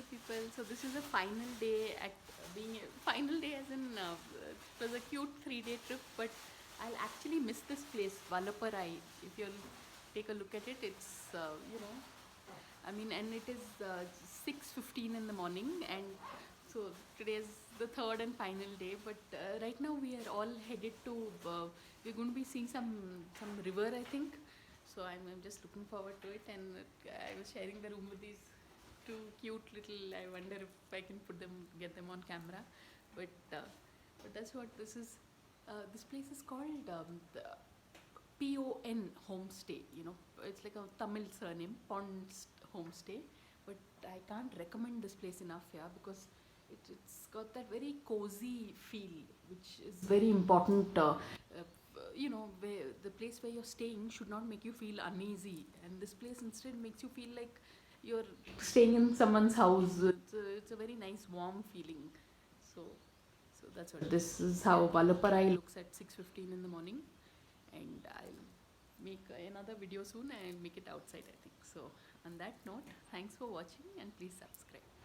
people. So this is a final day at being a final day as in it was a cute 3 day trip, but I'll actually miss this place, Valaparai. If you'll take a look at it, it's I mean, and it is 6:15 in the morning, and so today is the third and final day. But right now we are all headed to. We're going to be seeing some river, I think. So I'm just looking forward to it. And I was sharing the room with these two cute little. I wonder if I can get them on camera. But that's what this is. This place is called the PON Homestay. It's like a Tamil surname, Pond Homestay. But I can't recommend this place enough, yeah, because it's got that very cozy feel, which is very important. Where the place where you're staying should not make you feel uneasy, and this place instead makes you feel like you're staying in someone's house. It's a very nice, warm feeling. So, so that's what. This is how Valapparai looks at 6:15 in the morning, and I'll make another video soon and make it outside, I think. So on that note, thanks for watching and please subscribe.